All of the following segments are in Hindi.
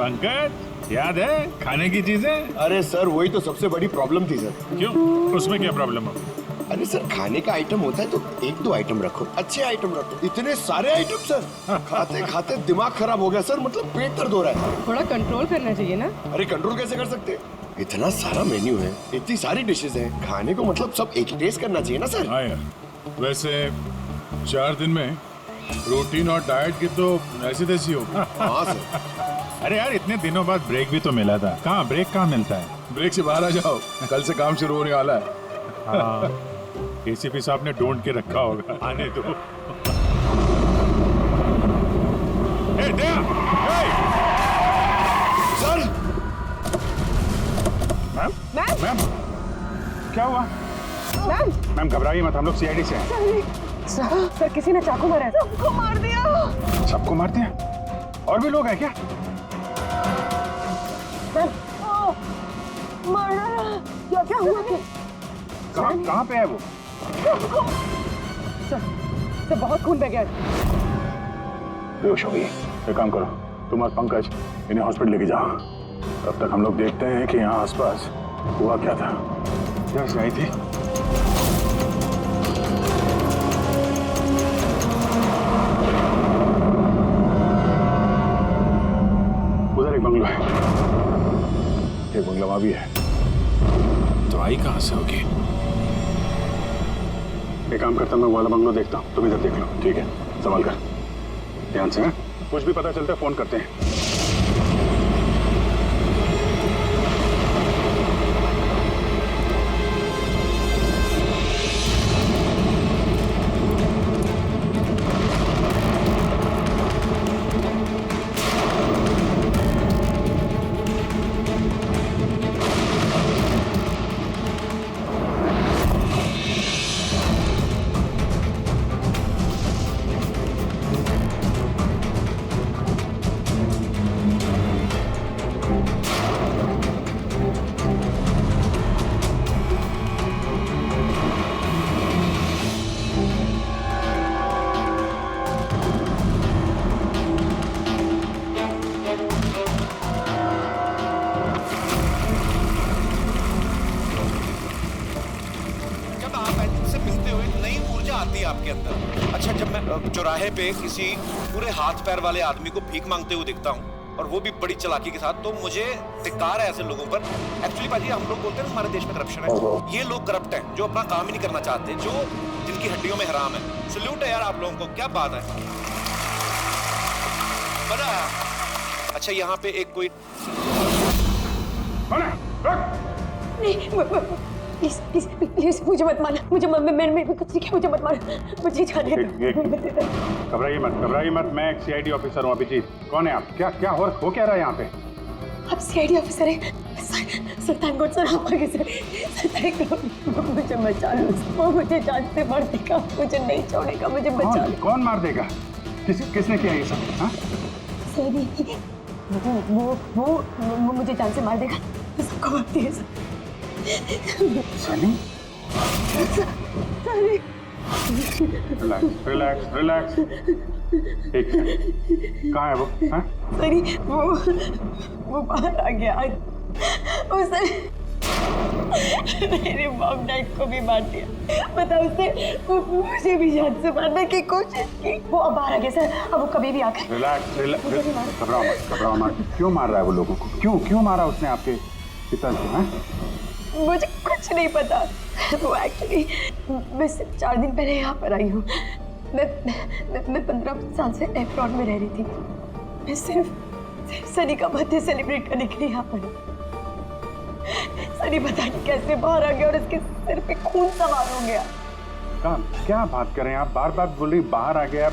पंकज, याद है खाने की चीजें? अरे सर वही तो सबसे बड़ी प्रॉब्लम थी सर। क्यों, उसमें क्या प्रॉब्लम है? अरे सर खाने का आइटम होता है तो एक दो आइटम रखो, अच्छे आइटम रखो, इतने सारे आइटम सर। खाते खाते दिमाग खराब हो गया सर, मतलब पेट दर्द हो रहा है। थोड़ा कंट्रोल करना चाहिए ना। अरे कंट्रोल कैसे कर सकते, इतना सारा मेन्यू है, इतनी सारी डिशेज हैं, खाने को मतलब सब एक ही टेस्ट करना चाहिए ना सर। हाँ यार, वैसे 4 दिन में प्रोटीन और डाइट की तो ऐसी तैसी होगी। हाँ सर। अरे यार, इतने दिनों बाद ब्रेक भी तो मिला था। कहाँ ब्रेक कहाँ मिलता है? ब्रेक से बाहर आ जाओ, कल से काम शुरू होने वाला है। हाँ, एसीपी साहब ने ढूंढ के रखा होगा, आने दो। ए, दया! ए! सर मैम, मैम, मैम, क्या हुआ? मैम, मैम घबराइए मत, हम लोग सीआईडी से हैं। सर किसी ने चाकू मारा है। सबको मार दिया। सबको मार दिया? और भी लोग हैं क्या? मार डाला। क्या क्या हुआ? कहाँ पे है वो? सर बहुत खून बह गया। बेहोश हो गई। एक काम करो, तुम और पंकज इन्हें हॉस्पिटल लेके जाओ। तब तक हम लोग देखते हैं कि यहाँ आसपास हुआ क्या था। क्या आई थी? उधर एक बंगला है, एक बंगला वहां भी है। तो आई कहाँ से होगी? एक काम करता हूं, मैं वो वाला बंगला देखता हूँ, तुम इधर देख लो, ठीक है? संभाल कर, ध्यान से। हैं? कुछ भी पता चलता है फोन करते हैं। आपके अंदर। अच्छा, जब मैं चौराहे पे किसी पूरे हाथ पैर वाले आदमी को भीख मांगते हुए दिखता हूँ और वो भी बड़ी चालाकी के साथ, तो मुझे धिक्कार है ऐसे लोगों पर। एक्चुअली पाजी, हम लोग बोलते हैं हमारे देश में करप्शन है, ये लोग करप्ट हैं जो अपना काम ही नहीं करना चाहते, जो जिनकी हड्डियों में हराम है। सल्यूट है यार आप लोगों को, क्या बात है। बना अच्छा, यहाँ पे एक कोई प्लीज प्लीज प्लीज मुझे मत मारना, मुझे मैंने कुछ नहीं किया, मुझे मत मारना, मुझे जाने दो। घबराइए मत, मैं एक सीआईडी ऑफिसर हूँ। अभिजीत, कौन है आप? क्या हो क्या रहा है यहाँ पे? आप सीआईडी ऑफिसर हैं? सर थैंक गॉड सर, आप आगे सर। मुझे बचा लो, वो मुझे जान से मार देगा, मुझे नहीं छोड़ेगा, मुझे बचा लो। कौन मार देगा? किसने किया ये सब? हाँ? सर वो मुझे जान से मार देगा, तो सबको मारती है सर। सनी? रिलैक्स। एक सेकंड, कहाँ है वो? हाँ? सरी वो बाहर आ गया। उसने मेरे मॉम डैड को भी मार दिया, पता उसने मुझे भी जान से मारने की कोशिश की। वो अब बाहर आ गया सर, अब वो कभी भी आकर। रिलैक्स, घबराओ मत। क्यों मार रहा है वो लोगों को? क्यों मारा उसने आपके पिता को? मुझे कुछ नहीं पता। वो एक्चुअली मैं सिर्फ 4 दिन पहले यहाँ पर आई हूँ। मैं 15 साल से एफ्रॉन में रह रही थी। मैं सिर्फ सनी का बर्थडे सेलिब्रेट करने के लिए यहाँ पर हूँ। सनी पता नहीं कैसे बाहर आ गया और उसके सिर पे खून सवार हो गया। क्या बात कर रहे हैं आप? बार बोल रही बाहर आ गया।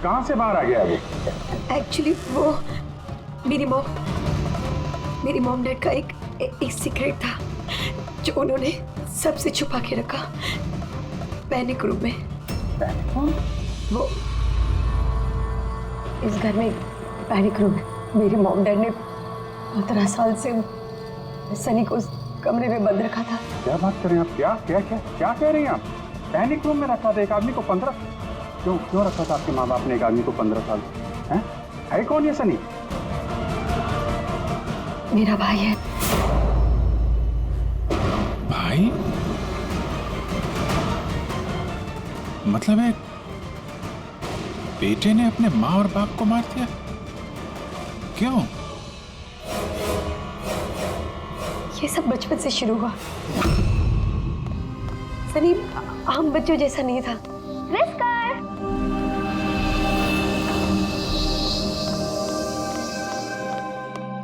कहाँ से बाहर आ गया वो? एक्चुअली वो मेरी मॉम डैड का एक सीक्रेट था जो उन्होंने सबसे छुपा के रखा, पैनिक रूम में। वो इस घर में पैनिक रूम है। मेरे मॉम डैड ने 15 साल से सनी को उस कमरे में बंद रखा था। क्या बात कर रहे हैं आप? क्या कह रही हैं आप? पैनिक रूम में रखा था एक आदमी को 15? क्यों रखा था आपके माँ बाप ने एक आदमी को 15 साल? है कौन ये सनी? मेरा भाई है। भाई? मतलब है बेटे ने अपने माँ और बाप को मार दिया? क्यों? ये सब बचपन से शुरू हुआ। सनी आम बच्चों जैसा नहीं था। विस्कर!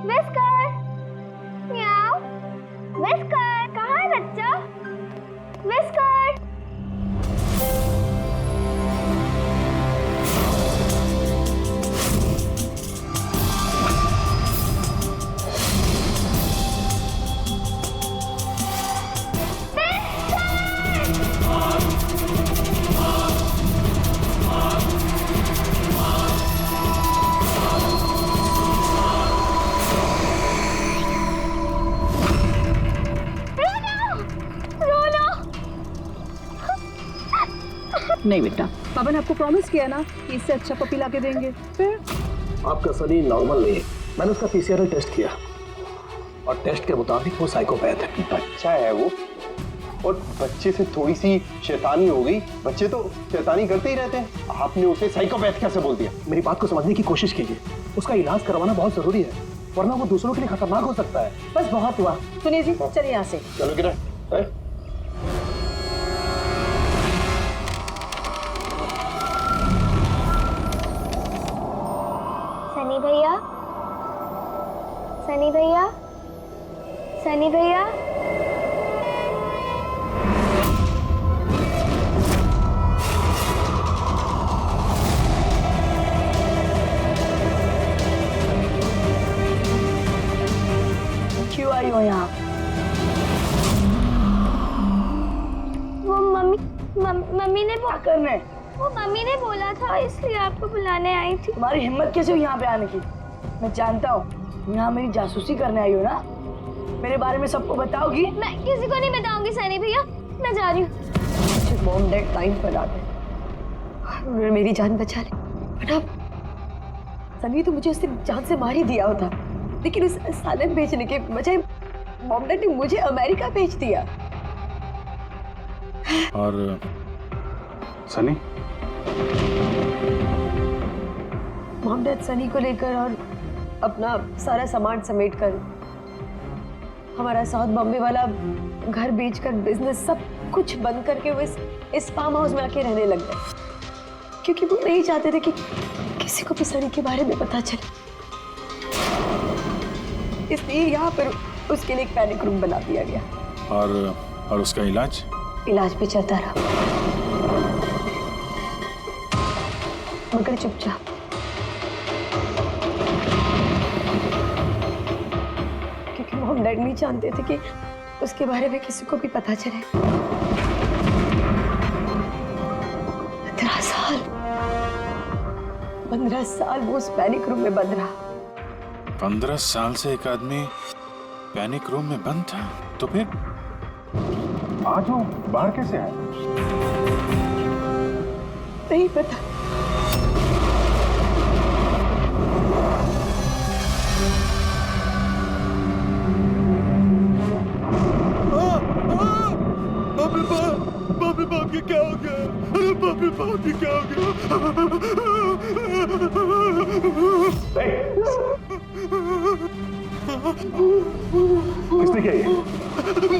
विस्कर! म्याऊ! विस्कर! कहाँ है बच्चा? विस्कर! नहीं बेटा, पापा ने आपको प्रॉमिस किया ना कि इससे अच्छा पपी ला के देंगे। फिर आपका सनी नॉर्मल नहीं है। मैंने उसका पीसीआर टेस्ट किया और टेस्ट के मुताबिक वो साइकोपैथ है। बच्चा है वो, और बच्चे से थोड़ी सी शैतानी हो गई। बच्चे तो शैतानी करते ही रहते हैं, आपने उसे साइकोपैथ कैसे बोल दिया? मेरी बात को समझने की कोशिश कीजिए। उसका इलाज करवाना बहुत जरूरी है, वरना वो दूसरों के लिए खतरनाक हो सकता है। बस बहुत हुआ। सुनिए जी, चलिए यहाँ से। चलो किरण। सनी भैया, सनी भैया, सनी भैया। क्यों आई हो यहाँ? वो मम्मी ने क्या करने? वो मम्मी ने बोला था, इसलिए आपको बुलाने आई थी। तुम्हारी हिम्मत कैसे हुई यहाँ पे आने की? मैं जानता हूँ यहाँ मेरी जासूसी करने आई हो ना। मेरे बारे में सबको बताओगी? मैं किसी को नहीं बताऊंगी सनी भैया, मैं जा रही हूँ। मॉम डैड टाइम पर आ गए और उन्होंने मेरी जान बचा ली। बट अब सनी तो मुझे उसने जान से मार ही दिया होता, लेकिन उस सालन भेजने के बजाय मॉम डैड ने मुझे अमेरिका भेज दिया। और सनी? मॉम डैड सनी को लेकर और अपना सारा सामान समेटकर हमारा साउथ बॉम्बे वाला घर बेचकर बिजनेस सब कुछ बंद करके वो इस फार्म हाउस में आके रहने लग गए, क्योंकि वो नहीं चाहते थे कि किसी को भी सनी के बारे में पता चले। इसलिए यहाँ पर उसके लिए एक पैनिक रूम बना दिया गया। और उसका इलाज भी चलता रहा, मगर चुपचाप। क्योंकि मॉम डैड नहीं जानते थे कि उसके बारे में किसी को भी पता चले। 15 साल वो उस पैनिक रूम में बंद रहा। 15 साल से एक आदमी पैनिक रूम में बंद था, तो फिर आज वो बाहर कैसे आए? नहीं पता। बापी बाप के क्या हो गया? अरे बापी बाप के क्या हो गया? किसने किया ये?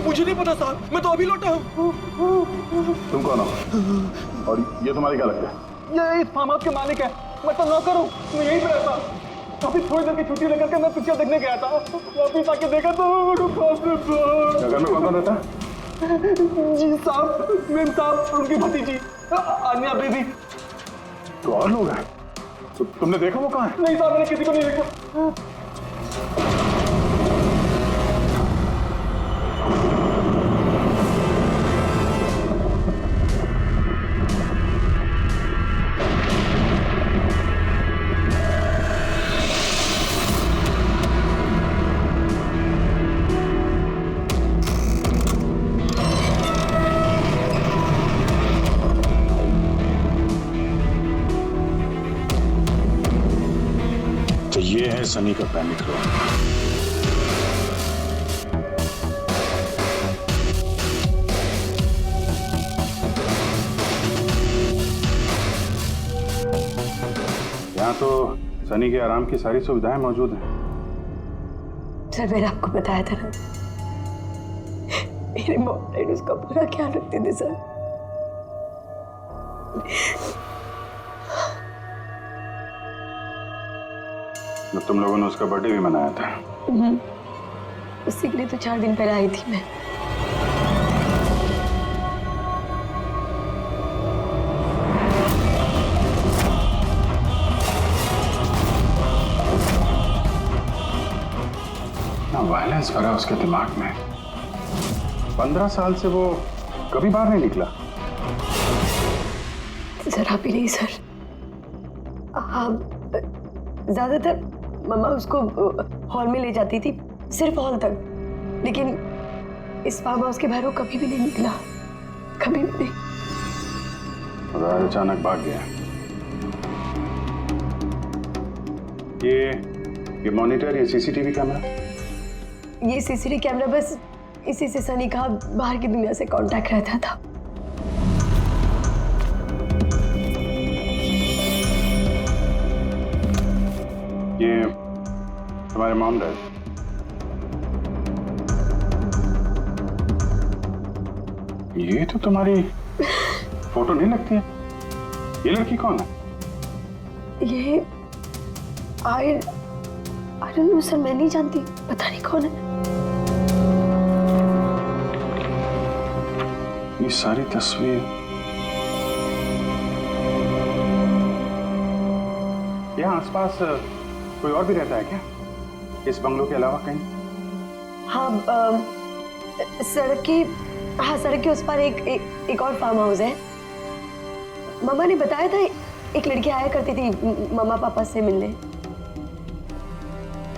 मुझे नहीं पता साहब, मैं तो अभी लौटा हूँ। तुम कौन हो? और ये तुम्हारे क्या लगता है? ये इस फार्म हाउस के मालिक है। मैं तो नौकर हूँ, मैं यहीं पे रहता। काफी थोड़ी देर की छुट्टी लेकर के मैं पिक्चर देखने गया था। वापिस आके देखा तो घर में कौन कौन रहता है? जी साहब, मेम साहब, उनकी भतीजी अन्या बेबी। तो और लोग हैं? तो तुमने देखा वो कहाँ है? नहीं साहब, मैंने किसी को नहीं देखा। तो ये है सनी का पैनिक रूम। यहाँ तो सनी के आराम की सारी सुविधाएं मौजूद हैं। सर मैंने आपको बताया था ना, मेरे मॉम डैड उसका पूरा ख्याल रखते थे सर। जब तुम लोगों ने उसका बर्थडे भी मनाया था। उसी के लिए तो 4 दिन पहले आई थी मैं। ना वायलेंस भरा उसके दिमाग में। 15 साल से वो कभी बाहर नहीं निकला। जरा भी नहीं सर। हाँ, ज्यादातर मम्मा उसको हॉल में ले जाती थी, सिर्फ हॉल तक। लेकिन इस फार्म हाउस के बाहर वो कभी भी नहीं निकला, कभी भी नहीं। और अचानक भाग गया। ये मॉनिटर, ये सीसीटीवी कैमरा, ये सीसीटीवी कैमरा बस इसी से सनी का बाहर की दुनिया से कांटेक्ट रहता था। ये तुम्हारे मॉम डैड। ये तो तुम्हारी फोटो नहीं लगती है। ये लड़की कौन है? ये आई डोंट नो सर, मैं नहीं जानती, पता नहीं कौन है। ये सारी तस्वीर यहाँ आसपास कोई और भी रहता है क्या, इस बंगलों के अलावा कहीं? हाँ, सड़क के उस पर एक और फार्म हाउस है। मम्मा ने बताया था एक लड़की आया करती थी मम्मा पापा से मिलने।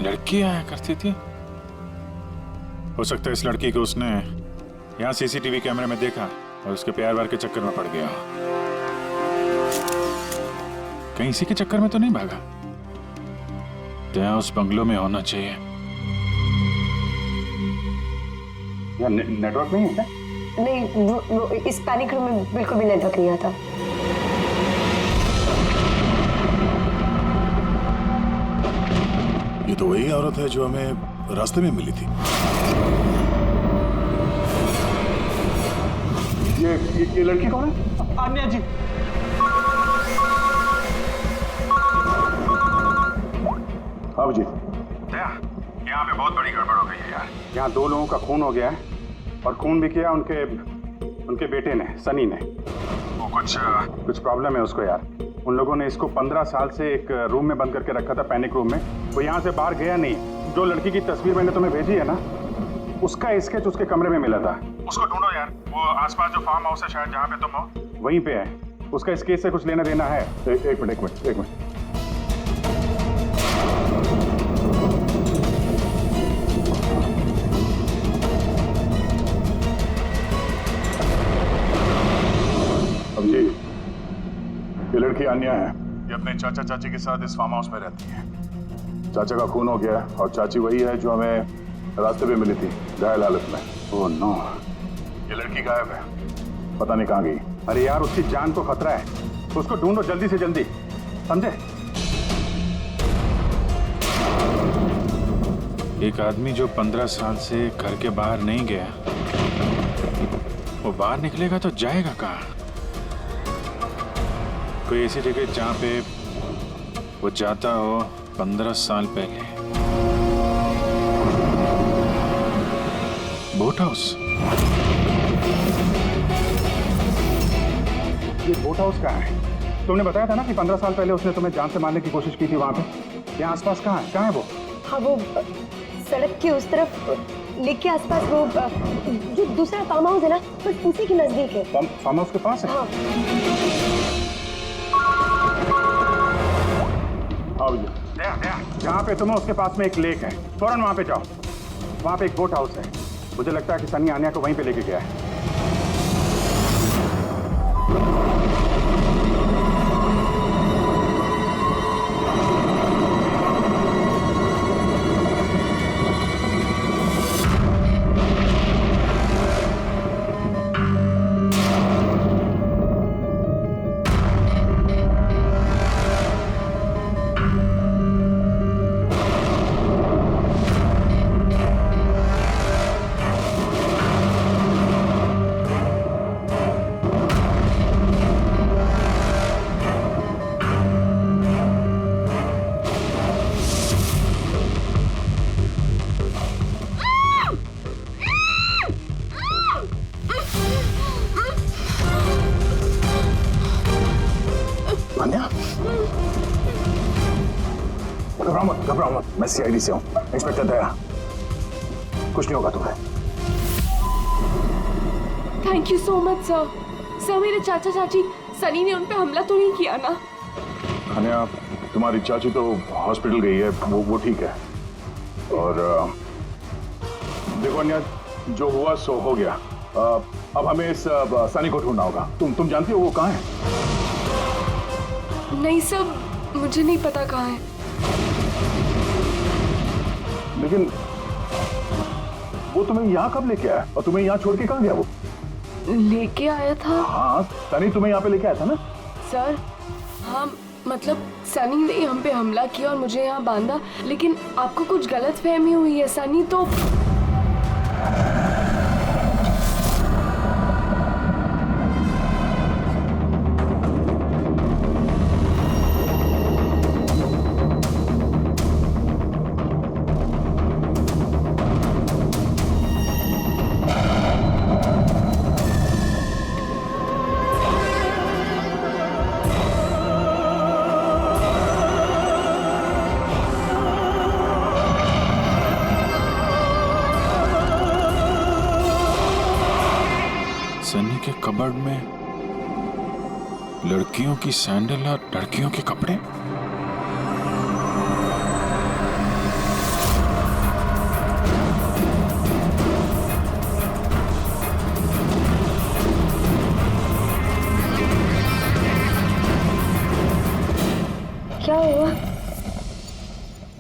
लड़की आया करती थी? हो सकता है इस लड़की को उसने यहाँ सीसीटीवी कैमरे में देखा और उसके प्यार वार के चक्कर में पड़ गया। कहीं इसी के चक्कर में तो नहीं भागा? क्या उस बंगलों में होना चाहिए। यहाँ नेटवर्क नहीं है क्या? नहीं, वो इस पैनिक रूम में बिल्कुल भी नेटवर्क नहीं आता। ये तो वही औरत है जो हमें रास्ते में मिली थी। ये लड़की कौन है? आन्या जी। अब जी यहाँ पे बहुत बड़ी गड़बड़ हो गई है यार। यहाँ 2 लोगों का खून हो गया है और खून भी किया उनके बेटे ने, सनी ने। वो कुछ प्रॉब्लम है उसको यार। उन लोगों ने इसको 15 साल से एक रूम में बंद करके रखा था, पैनिक रूम में। वो यहाँ से बाहर गया नहीं। जो लड़की की तस्वीर मैंने तुम्हें भेजी है ना, उसका स्केच उसके कमरे में मिला था। उसको ढूंढो यार। वो आसपास जो फार्म हाउस है शायद जहाँ पे तुम हो, वहीं पे है। उसका स्केच से कुछ लेना देना है। एक मिनट। अब जी, ये लड़की आन्या है। ये अपने चाचा चाची के साथ इस फार्म हाउस में रहती है। चाचा का खून हो गया और चाची वही है जो हमें रास्ते पे मिली थी घायल हालत में। ओह नो, ये लड़की गायब है, पता नहीं कहाँ गई। अरे यार, उसकी जान को खतरा है, उसको ढूंढो जल्दी से जल्दी, समझे? एक आदमी जो 15 साल से घर के बाहर नहीं गया, वो बाहर निकलेगा तो जाएगा कहाँ? कोई ऐसी जगह जहाँ पे वो जाता हो 15 साल पहले। Boat house. ये बोट हाउस कहाँ है? तुमने बताया था ना कि 15 साल पहले उसने तुम्हें जान से मारने की कोशिश की थी वहां पे। यहाँ आसपास कहाँ है वो? हाँ, वो सड़क के उस तरफ लेक के आसपास, वो जो दूसरा फार्म हाउस है ना, बस उसी के नजदीक है। फार्म हाउस के पास है? हाँ। आओ भैया, जहाँ पे तुम हो उसके पास में एक लेक है, फौरन वहाँ पे जाओ। वहाँ पे एक बोट हाउस है। मुझे लगता है कि सनी आन्या को वहीं पे लेके गया है। सीआईडी से हूँ। इंस्पेक्टर दया, कुछ नहीं होगा तुम्हें। Thank you so much sir. Sir मेरे चाचा चाची सनी ने उन पे हमला तो नहीं किया ना? अनया, तुम्हारी चाची तो हॉस्पिटल गई है, वो ठीक है। और देखो अनया, जो हुआ सो हो गया। अब हमें इस सनी को ढूंढना होगा। तुम जानती हो वो कहाँ है? नहीं सर, मुझे नहीं पता कहाँ है। लेकिन वो तुम्हें यहाँ कब लेके आया और तुम्हें यहाँ छोड़ के कहाँ गया वो? लेके आया था। हाँ, सनी तुम्हें यहाँ पे लेके आया था ना? सर हाँ, मतलब सनी ने हम पे हमला किया और मुझे यहाँ बांधा, लेकिन आपको कुछ गलत फहमी हुई है। सनी तो सनी के कबर्ड में लड़कियों की सैंडल और लड़कियों के कपड़े। क्या हुआ?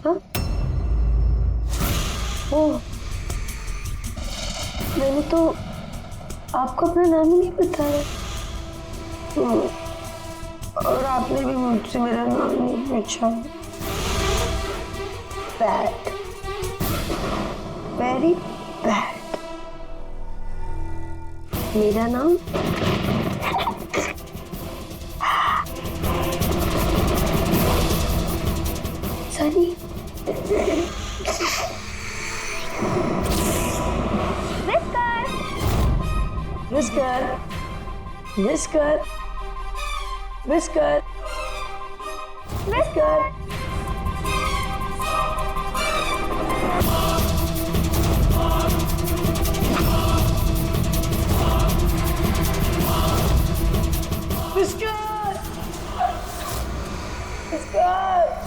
हाँ? ओह, मैंने तो आपको अपना नाम ही नहीं बताया। और आपने भी मुझसे मेरा नाम नहीं पूछा। Bad, very bad. मेरा नाम Sunny. Whisker, whisker, whisker, whisker. Whisker, whisker.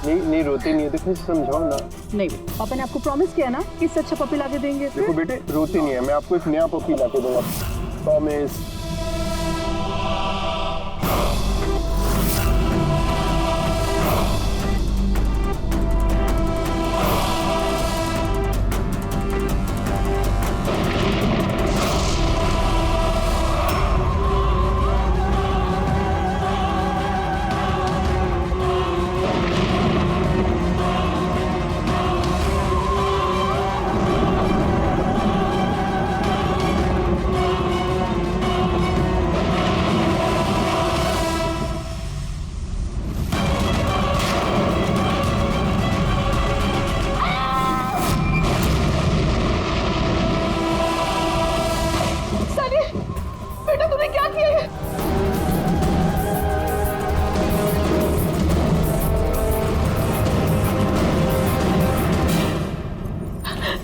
नहीं रोती नहीं है तो फिर समझाओ ना। नहीं, पापा ने आपको प्रॉमिस किया ना कि इससे अच्छा पपी लाके देंगे। देखो बेटे, रोती नहीं है, मैं आपको एक नया पपी लाके दूंगा, प्रॉमिस।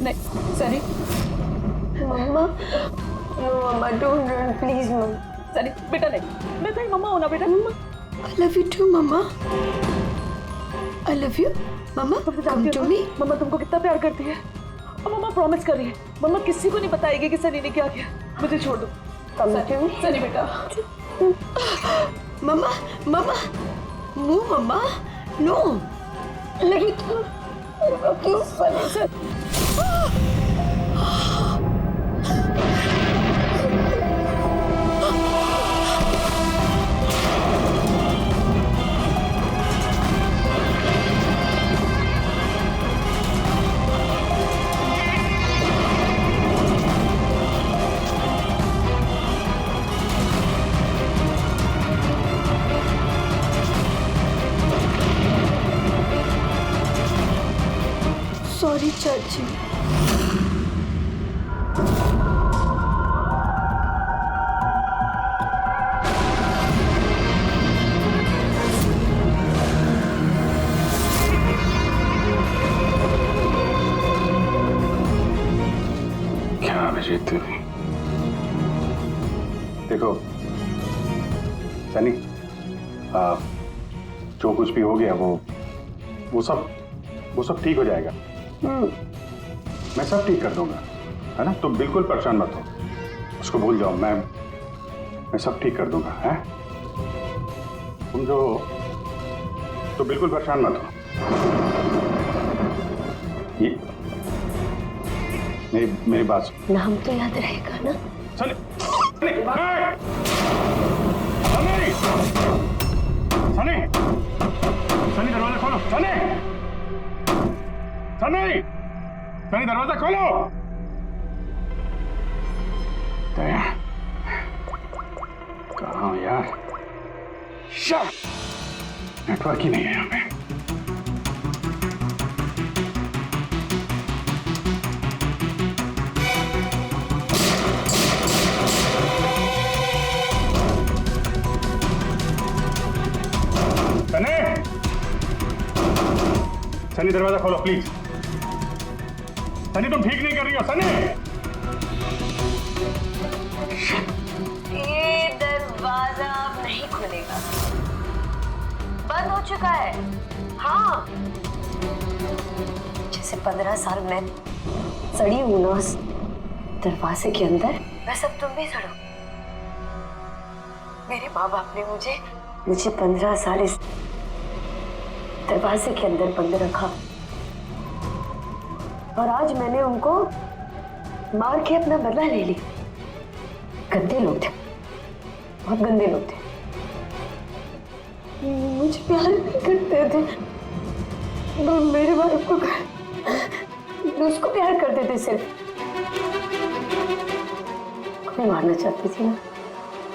नहीं Sunny, mama, no mama, don't run please mama. Sunny बेटा नहीं, मैं तेरी मम्मा हूँ ना बेटा। मम्मा I love you too mamma, I love you mamma, come to me। मम्मा तुमको कितना प्यार करती है और मम्मा प्रॉमिस कर रही है मम्मा किसी को नहीं बताएगी कि सनी ने क्या किया। मुझे छोड़ दो। Come to me सनी बेटा। मम्मा, मम्मा, नो मम्मा, नो। लेकिन क्यों सनी से? सॉरी चाची। जो कुछ भी हो गया वो सब ठीक हो जाएगा। मैं सब ठीक कर दूंगा, है ना? तुम बिल्कुल परेशान मत हो, उसको भूल जाओ। मैं सब ठीक कर दूंगा, है? तुम जो तो बिल्कुल परेशान मत हो। ये मेरी बात सुन। नाम तो याद रहेगा ना? सनी सनी सनी दरवाजा खोलो। सनी सनी सनी दरवाजा खोलो। दया कहाँ हो यार? नेटवर्क ही नहीं है यहाँ पे। सनी दरवाजा खोलो प्लीज। सनी तुम ठीक नहीं कर रही हो। सनी ये दरवाजा अब नहीं खुलेगा, बंद हो चुका है। हाँ, जैसे 15 साल में सड़ी हूं ना उस दरवाजे के अंदर, वैसे अब तुम भी सड़ो। मेरे माँ बाप ने मुझे 15 साल इस दरवाजे के अंदर बंद रखा, और आज मैंने उनको मार के अपना बदला ले लिया। गंदे लोग थे, बहुत गंदे लोग थे। मुझे प्यार नहीं करते थे, वो मेरे बाप को उसको प्यार करते थे सिर्फ। मैं मारना चाहती थी ना,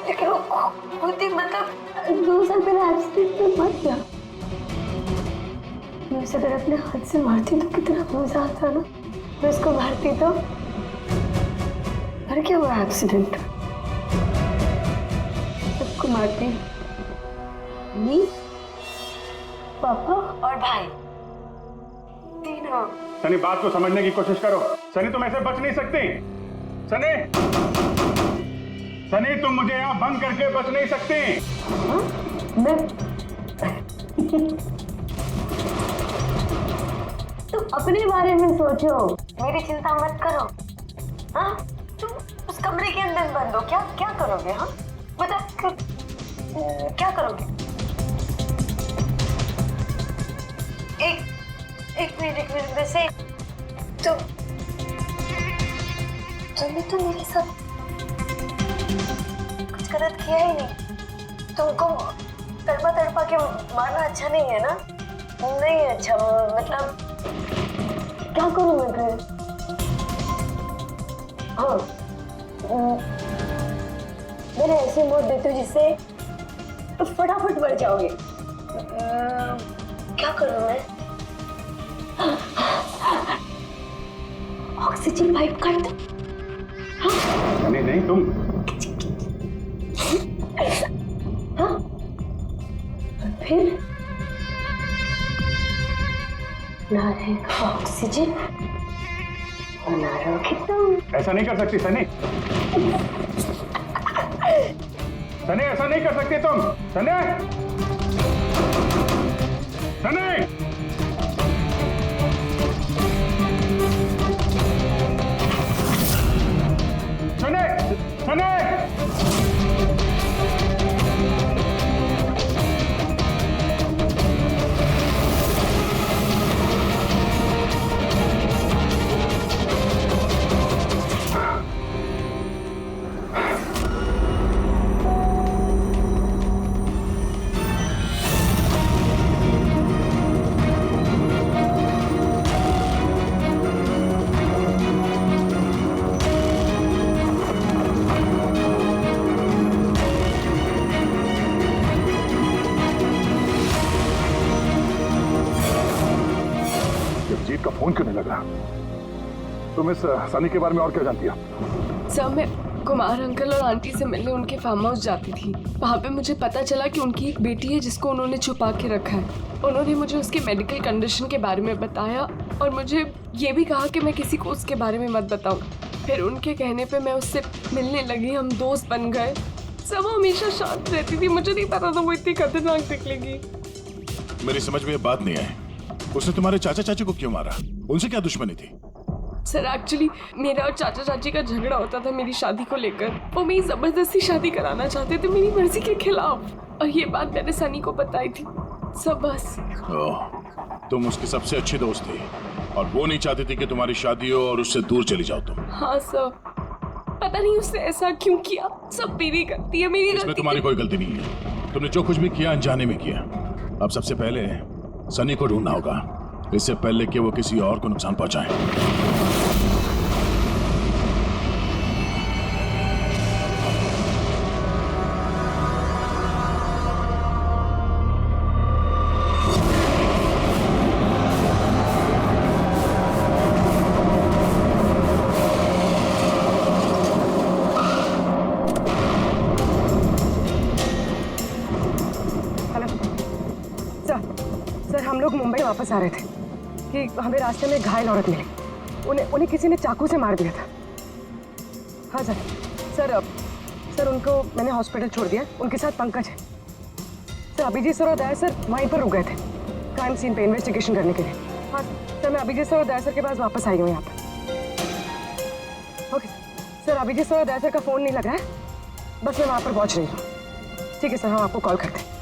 लेकिन वो खुद ही मतलब 2 साल पहले एक्सीडेंट में मर गया। मैं उसे अगर अपने हाथ से मारती तो कितना मजा आता ना। मैं उसको मारती तो मर क्या हुआ एक्सीडेंट। सबको मारती, मम्मी, पापा और भाई, तीनों। सनी बात को समझने की कोशिश करो। सनी तुम ऐसे बच नहीं सकती। सनी तुम मुझे यहाँ बंद करके बच नहीं सकती। मैं तुम अपने बारे में सोचो, मेरी चिंता मत करो। हाँ, तुम उस कमरे के अंदर बंद हो, क्या करोगे? हाँ बता, क्या करोगे? एक मिनट वैसे तुमने तो मेरे साथ कुछ गलत किया ही नहीं। तुमको तड़पा के मारना अच्छा नहीं है ना? नहीं अच्छा, मतलब क्या करूं मैं फिर? हाँ, मैंने ऐसी मौत देती हूँ जिससे फटाफट मर जाओगे। क्या करूं मैं? ऑक्सीजन पाइप काट दो। हाँ? नहीं तुम। ऐसा? हाँ? और फिर ना रहेगा ऑक्सीजन और ना रहोगे तुम। ऐसा नहीं कर सकती सनी। सनी ऐसा नहीं कर सकती तुम। सनी सनी सनी सनी जीत का फोन क्यों नहीं लग रहा? तुम इस सनी के बारे में और क्या जानती हो? सर, मैं कुमार अंकल और आंटी से मिलने उनके फार्म हाउस जाती थी। वहाँ पे मुझे पता चला कि उनकी एक बेटी है जिसको उन्होंने छुपा के रखा है। उन्होंने मुझे उसकी मेडिकल कंडीशन के बारे में बताया और मुझे ये भी कहा कि मैं किसी को उसके बारे में मत बताऊँ। फिर उनके कहने पे मैं उससे मिलने लगी, हम दोस्त बन गए। सब हमेशा शांत रहती थी, मुझे नहीं पता था वो इतनी खतरनाक निकलेगी। मेरी समझ में ये बात नहीं आई, उसने तुम्हारे चाचा चाची को क्यों मारा? उनसे क्या दुश्मनी थी? सर एक्चुअली मेरा और चाचा चाची का झगड़ा होता था मेरी शादी को लेकर। वो मेरी जबरदस्ती शादी कराना चाहते थे मेरी मर्जी के खिलाफ, और ये बात मैंने सनी को बताई थी। सब बस। तुम उसकी सबसे अच्छी दोस्त थी और वो नहीं चाहती थी कि तुम्हारी शादी हो और उससे दूर चली जाओ तुम। हाँ सर, पता नहीं उसने ऐसा क्यों किया। सब मेरी गलती है, मेरी इसमें गलती। तुम्हारी कोई गलती नहीं है, तुमने जो कुछ भी किया अनजाने में किया। अब सबसे पहले सनी को ढूंढना होगा, इससे पहले कि वो किसी और को नुकसान पहुंचाए। हम लोग मुंबई वापस आ रहे थे कि हमें रास्ते में एक घायल औरत मिली। उन्हें किसी ने चाकू से मार दिया था। हाँ सर। सर उनको मैंने हॉस्पिटल छोड़ दिया। उनके साथ पंकज है। सर अभिजीत सर और दया सर वहीं पर रुक गए थे क्राइम सीन पे इन्वेस्टिगेशन करने के लिए। हाँ सर, मैं अभिजीत सर और दया सर के पास वापस आई हूँ यहाँ पर। ओके सर, अभिजीत सर और दया सर का फ़ोन नहीं लगा है, बस मैं वहाँ पर पहुँच रही हूँ। ठीक है सर, हम आपको कॉल करते हैं।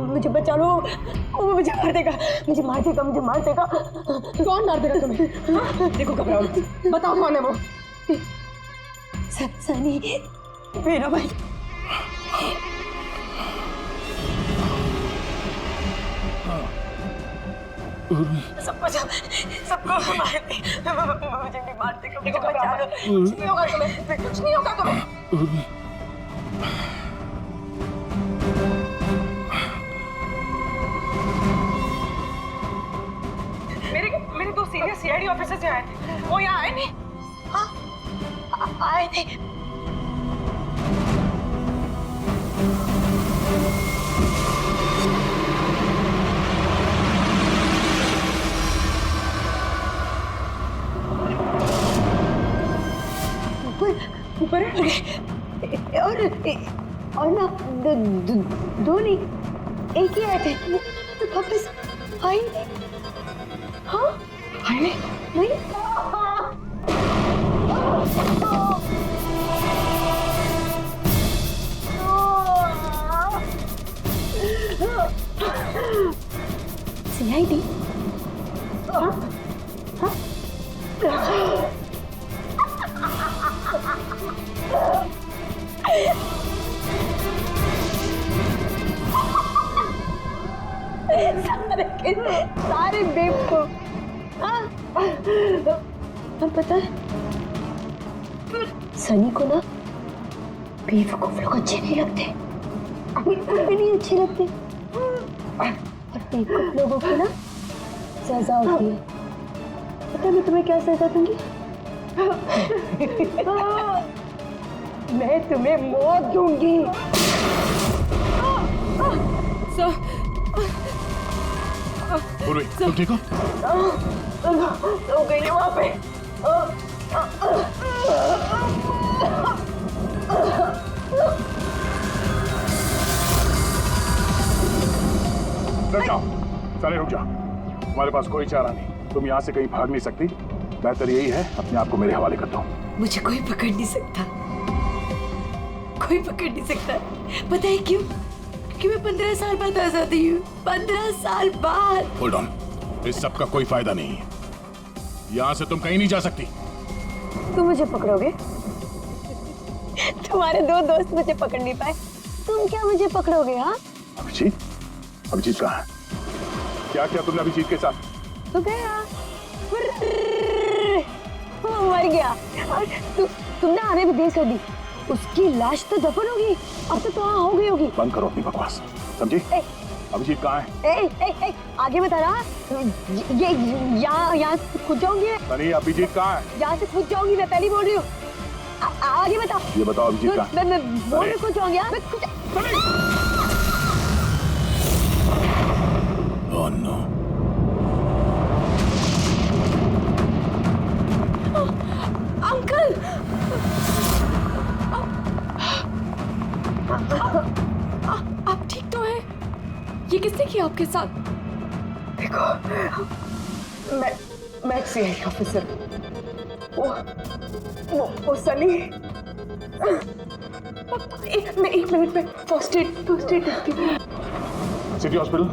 मुझे बचा लो, वो मुझे मार देगा, मुझे मार देगा, मुझे मार देगा। कौन मार देगा तुम्हें? हाँ? देखो घबराओ, बताओ कौन है वो? सनी, मेरा भाई। सबको मार दे, मुझे भी मार देगा, मुझे बचा लो। कुछ नहीं होगा तुम्हें, कुछ नहीं होगा तुम्हें। मेरे दो सीनियर सीआईडी ऑफिसर्स आए थे, वो यहाँ आए नहीं? हाँ, आए थे। ऊपर और ना दो नहीं, एक ही आए थे, तो वापस आए नहीं। हाँ, आए नहीं? नहीं। CID? सारे बेवकूफ। और पता है सनी को ना बेवकूफ लोग अच्छे नहीं लगते, बिल्कुल भी नहीं अच्छे लगते। और बेवकूफ लोगों को ना सजा होती है। पता है मैं तुम्हें क्या सजा दूंगी? मैं तुम्हें मौत दूंगी। पूर्वी, तुम ठीक हो? सो गई वहां पे। रुक जाओ, सारे रुक जाओ। हमारे पास कोई चारा नहीं, तुम यहाँ से कहीं भाग नहीं सकती। बेहतर यही है अपने आप को मेरे हवाले कर दो। मुझे कोई पकड़ नहीं सकता, कोई पकड़ नहीं सकता। पता है क्यों? क्योंकि मैं 15 साल बाद आजाद हुई हूँ। 15 साल बाद। होल्ड ऑन, इस सब का कोई फायदा नहीं है। यहाँ से तुम कहीं नहीं जा सकती। तुम मुझे पकड़ोगे? तुम्हारे दो दोस्त मुझे पकड़ नहीं पाए, तुम क्या मुझे पकड़ोगे? हाँ अभिजीत, अभिजीत कहाँ है? क्या किया तुमने अभिजीत के साथ? तो गया, वो मर गया और तुमने आने भी देर कर दी। उसकी लाश तो दफन होगी, अब तो वहाँ हो गई होगी। बंद करो अपनी बकवास, समझी? अभिजीत कहाँ है? आगे बता रहा, ये यहाँ से खुद जाऊंगी। सनी, अभिजीत कहाँ है? यहाँ से खुद जाऊंगी, मैं पहले बोल रही हूँ। आगे बता। ये बताओ अभिजीत कहाँ है? मैं बोल रही खुद जाऊंगी। Oh no. अंकल, आप ठीक तो हैं? ये किसने किया आपके साथ? देखो, मैं सीआईडी ऑफिसर, वो सनी। एक मिनट में फर्स्ट एड करती हूँ। सिटी हॉस्पिटल,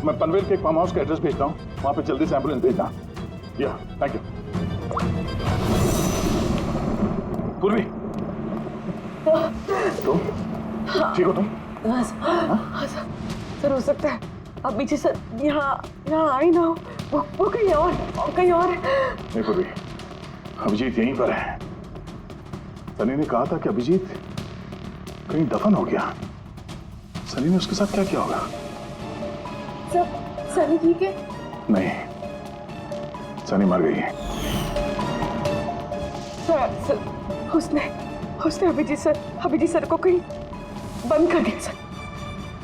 मैं पनवेल के एक फार्म हाउस का एड्रेस भेजता हूँ, वहाँ पे जल्दी से एम्बुलेंस भेजना। या, थैंक यू। पूर्वी, तुम ठीक हो? तुम सर हो सकता है अब पीछे सर यहाँ आई ना हो, वो कहीं और नहीं पूर्वी, अभिजीत यहीं पर है। सनी ने कहा था कि अभिजीत कहीं दफन हो गया। सनी ने उसके साथ क्या किया होगा? सनी ठीक है? नहीं, सनी मर गई है। सर उसने अभिजीत सर को कहीं बंद कर दिया सर।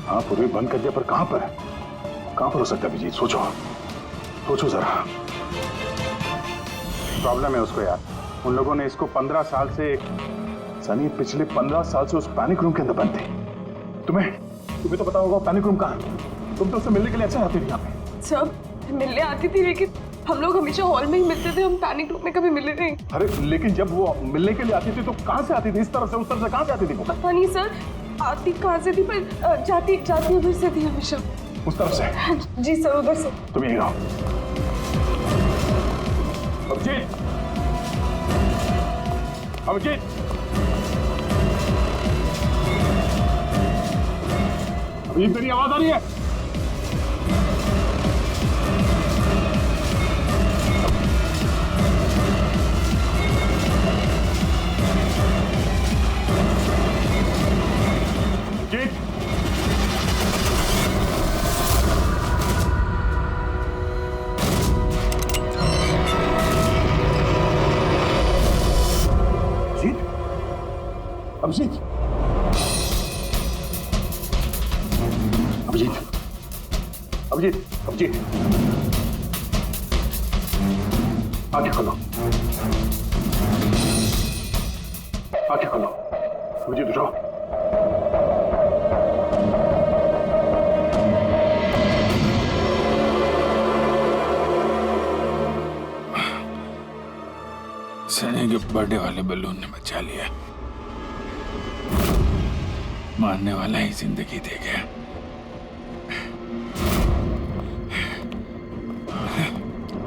हाँ पूरी बंद कर दिया, पर कहां पर हो सकता है अभिजीत? सोचो जरा। प्रॉब्लम है उसको यार। उन लोगों ने इसको 15 साल से, सनी पिछले 15 साल से उस पैनिक रूम के अंदर बंद थे। तुम्हें तो पता होगा पैनिक रूम कहाँ है। तुम तो उससे मिलने के लिए अक्सर आती थी यहाँ पे। सब मिलने आती थी, लेकिन हम लोग हमेशा हॉल में ही मिलते थे, हम पैनिक रूम में कभी मिले नहीं। अरे लेकिन जब वो मिलने के लिए आती थी तो कहाँ से आती थी? इस तरफ से, उस तरफ से कहाँ से आती थी वो? पता नहीं सर, आती कहाँ से थी, पर जाती उधर से थी हमेशा। उस तरफ से? जी सर, उधर से। तुम यहीं रहो। अभिजीत, अभिजीत मेरी आवाज आ रही है? अभिजीत, आंखें खोलो, अभिजीत उठो। सनी के बर्थडे वाले बलून ने बचा लिया, मारने वाला ही जिंदगी दे गया।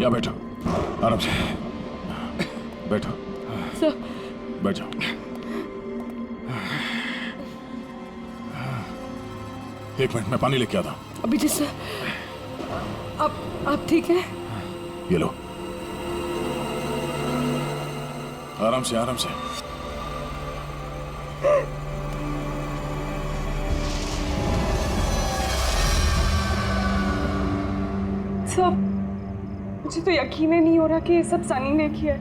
या बैठो, आराम से बैठो। सर, बैठ जाओ। एक मिनट, मैं पानी लेके आता हूँ। अभिजीत सर, आप ठीक है? ये लो, आराम से आराम से। सब मुझे तो यकीन ही नहीं हो रहा कि ये सब सनी ने किया है।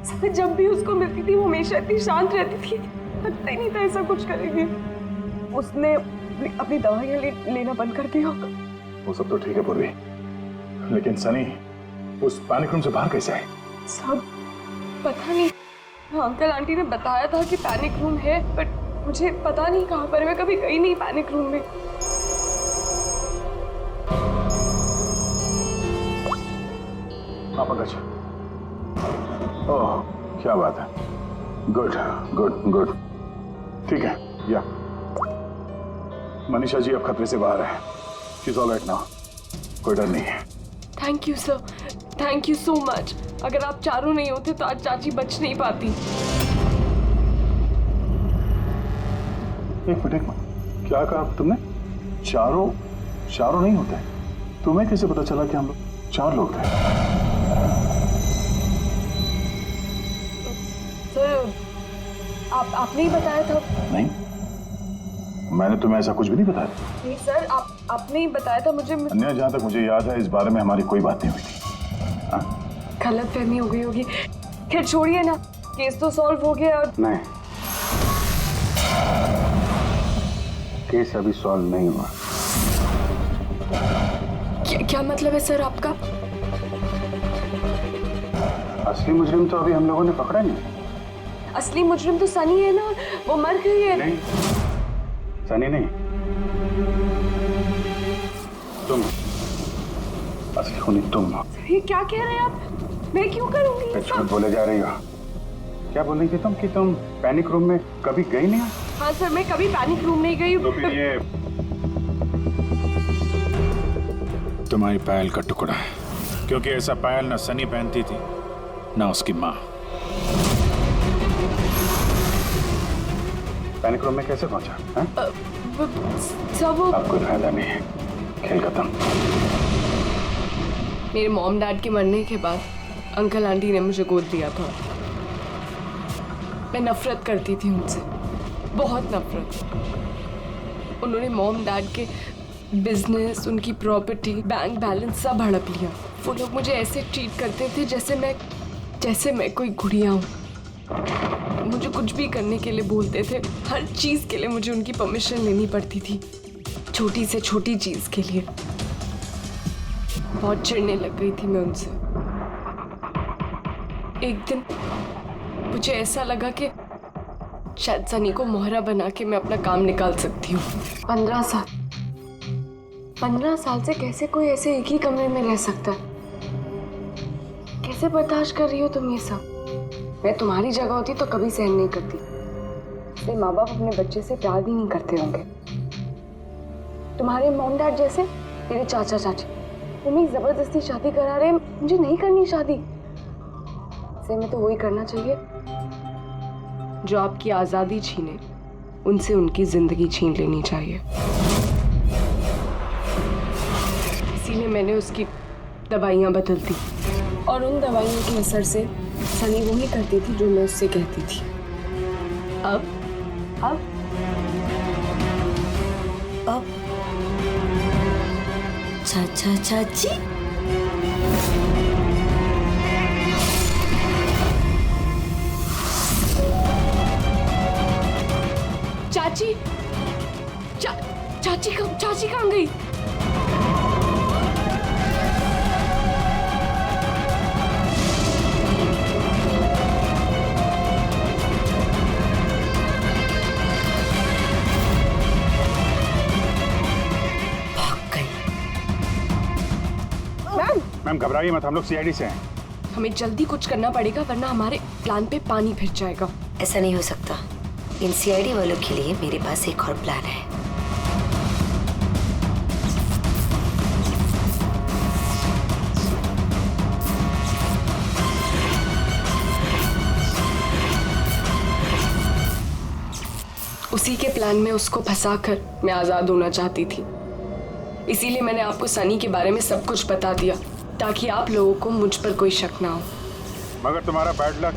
सब जब भी उसको मिलती थी वो हमेशा इतनी शांत रहती थी, लगता ही नहीं था ऐसा कुछ करेगी। उसने अपनी दवाइयाँ लेना बंद कर दिया होगा। वो सब तो ठीक है पूर्वी, लेकिन सनी उस पैनिक रूम से बाहर कैसे आए? सब पता नहीं। हाँ, अंकल आंटी ने बताया था कि पैनिक रूम है, बट मुझे पता नहीं कहाँ पर। मैं कभी गई नहीं पैनिक रूम में। हाँ पंकज, ओह क्या बात है, गुड गुड गुड, ठीक है। या मनीषा जी अब खतरे से बाहर है, she is all right now, कोई डर नहीं है। Thank you sir, thank you so much. अगर आप चारों नहीं होते तो आज चाची बच नहीं पाती। एक मिनट, क्या कहा तुमने? चारों नहीं होते? तुम्हें कैसे पता चला कि हम लोग 4 लोग थे? सर, आपने ही बताया था। नहीं, मैंने तुम्हें ऐसा कुछ भी नहीं बताया। नहीं सर, आपने ही बताया था मुझे। अन्य जहाँ तक मुझे याद है इस बारे में हमारी कोई बात नहीं हुई थी। गलत फहमी हो गई होगी। खैर छोड़िए ना, केस तो सॉल्व हो गया। और नहीं, केस अभी सॉल्व नहीं हुआ। क्या मतलब है सर आपका? असली मुजरिम तो अभी हम लोगों ने पकड़ा नहीं। असली मुजरिम तो सनी है ना, वो मर गई है। नहीं, सनी नहीं, तुम असली खूनी तुम हो। ये क्या कह रहे हैं आप? मैं क्यों करूंगी ये झूठ सब? बोले जा रही हो। क्या बोल रही थी तुम कि तुम पैनिक रूम में कभी गई नहीं? हाँ सर, मैं कभी पैनिक रूम नहीं गई। तो फिर ये तुम्हारी पायल का टुकड़ा, क्योंकि ऐसा पायल ना सनी पहनती थी ना उसकी माँ। पैनिक रूम में कैसे पहुंचा? सब अब कोई फायदा नहीं है, खेल खत्म। मेरे मॉम डैड के मरने के बाद अंकल आंटी ने मुझे गोद दिया था। मैं नफरत करती थी उनसे, बहुत नफरत। उन्होंने मॉम डैड के बिजनेस, उनकी प्रॉपर्टी, बैंक बैलेंस सब हड़प लिया। वो लोग मुझे ऐसे ट्रीट करते थे जैसे मैं कोई गुड़िया हूँ। मुझे कुछ भी करने के लिए बोलते थे, हर चीज़ के लिए मुझे उनकी परमिशन लेनी पड़ती थी, छोटी से छोटी चीज़ के लिए। बहुत चिढ़ने लग गई थी मैं उनसे। एक दिन मुझे ऐसा लगा कि शायद सनी को मोहरा बना के मैं अपना काम निकाल सकती हूँ। 15 साल से कैसे कोई ऐसे एक ही कमरे में रह सकता है? कैसे बर्दाश्त कर रही हो तुम ये सब? मैं तुम्हारी जगह होती तो कभी सहन नहीं करती। इसलिए माँ बाप अपने बच्चे से प्यार भी नहीं करते होंगे। तुम्हारे मॉम डैड जैसे तेरे चाचा चाची तुम्हें जबरदस्ती शादी करा रहे हैं। मुझे नहीं करनी शादी। इसलिए मैं तो वही करना चाहिए जो आपकी आज़ादी छीने, उनसे उनकी जिंदगी छीन लेनी चाहिए। इसीलिए मैंने उसकी दवाइयाँ बदल दी और उन दवाइयों के असर से सनी वही करती थी जो मैं उससे कहती थी। अब चाचा चाची चाची कहाँ गई? मैम घबराइए मत, हम लोग सीआईडी से हैं। हमें जल्दी कुछ करना पड़ेगा वरना हमारे प्लान पे पानी फिर जाएगा। ऐसा नहीं हो सकता। इन सीआईडी वालों के लिए मेरे पास एक और प्लान है। उसी के प्लान में उसको फंसाकर मैं आजाद होना चाहती थी। इसीलिए मैंने आपको सनी के बारे में सब कुछ बता दिया ताकि आप लोगों को मुझ पर कोई शक ना हो। मगर तुम्हारा बैड लक,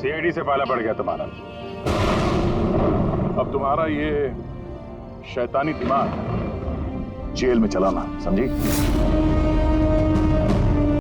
सीआईडी से पाला पड़ गया तुम्हारा। अब तुम्हारा ये शैतानी दिमाग जेल में चलाना, समझी?